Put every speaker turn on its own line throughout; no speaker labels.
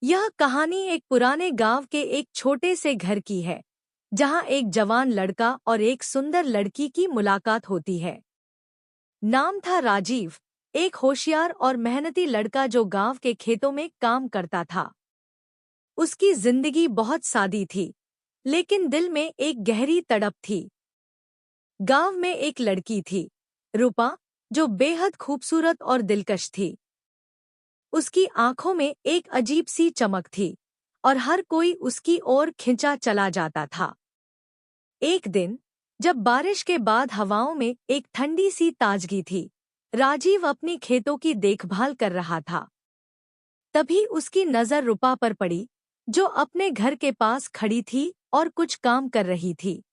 यह कहानी एक पुराने गांव के एक छोटे से घर की है, जहां एक जवान लड़का और एक सुंदर लड़की की मुलाकात होती है। नाम था राजीव, एक होशियार और मेहनती लड़का जो गांव के खेतों में काम करता था। उसकी जिंदगी बहुत सादी थी, लेकिन दिल में एक गहरी तड़प थी। गांव में एक लड़की थी, रूपा, जो बेहद खूबसूरत और दिलकश थी। उसकी आंखों में एक अजीब सी चमक थी और हर कोई उसकी ओर खिंचा चला जाता था। एक दिन, जब बारिश के बाद हवाओं में एक ठंडी सी ताजगी थी, राजीव अपनी खेतों की देखभाल कर रहा था। तभी उसकी नजर रूपा पर पड़ी, जो अपने घर के पास खड़ी थी और कुछ काम कर रही थी।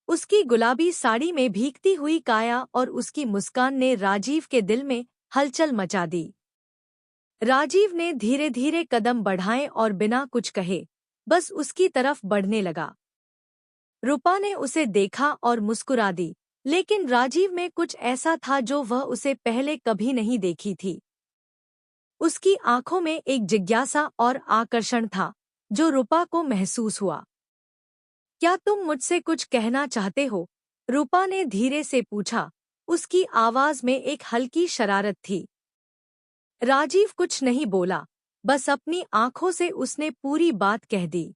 उसकी गुलाबी साड़ी में भीगती हुई काया और उसकी मुस्कान ने राजीव के दिल में हलचल मचा दी। राजीव ने धीरे धीरे कदम बढ़ाए और बिना कुछ कहे बस उसकी तरफ बढ़ने लगा। रूपा ने उसे देखा और मुस्कुरा दी, लेकिन राजीव में कुछ ऐसा था जो वह उसे पहले कभी नहीं देखी थी। उसकी आंखों में एक जिज्ञासा और आकर्षण था, जो रूपा को महसूस हुआ। क्या तुम मुझसे कुछ कहना चाहते हो? रूपा ने धीरे से पूछा। उसकी आवाज में एक हल्की शरारत थी। राजीव कुछ नहीं बोला, बस अपनी आंखों से उसने पूरी बात कह दी।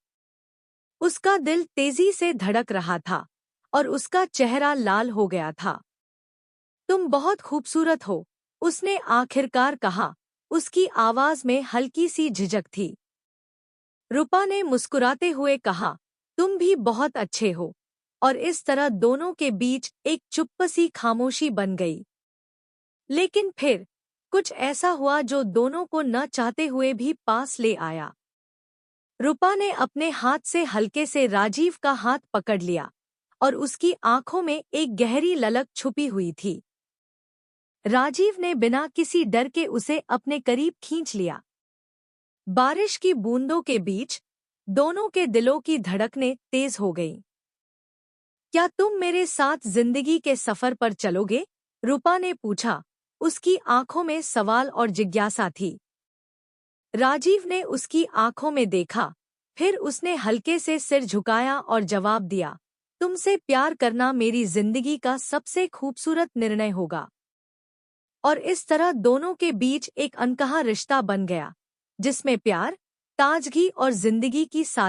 उसका दिल तेजी से धड़क रहा था और उसका चेहरा लाल हो गया था। तुम बहुत खूबसूरत हो, उसने आखिरकार कहा। उसकी आवाज में हल्की सी झिझक थी। रूपा ने मुस्कुराते हुए कहा, तुम भी बहुत अच्छे हो। और इस तरह दोनों के बीच एक चुप्प सी खामोशी बन गई। लेकिन फिर कुछ ऐसा हुआ जो दोनों को न चाहते हुए भी पास ले आया। रूपा ने अपने हाथ से हल्के से राजीव का हाथ पकड़ लिया और उसकी आंखों में एक गहरी ललक छुपी हुई थी। राजीव ने बिना किसी डर के उसे अपने करीब खींच लिया। बारिश की बूंदों के बीच दोनों के दिलों की धड़कनें तेज हो गईं। क्या तुम मेरे साथ जिंदगी के सफर पर चलोगे? रूपा ने पूछा। उसकी आंखों में सवाल और जिज्ञासा थी। राजीव ने उसकी आंखों में देखा, फिर उसने हल्के से सिर झुकाया और जवाब दिया, तुमसे प्यार करना मेरी जिंदगी का सबसे खूबसूरत निर्णय होगा। और इस तरह दोनों के बीच एक अनकहा रिश्ता बन गया, जिसमें प्यार, ताजगी और जिंदगी की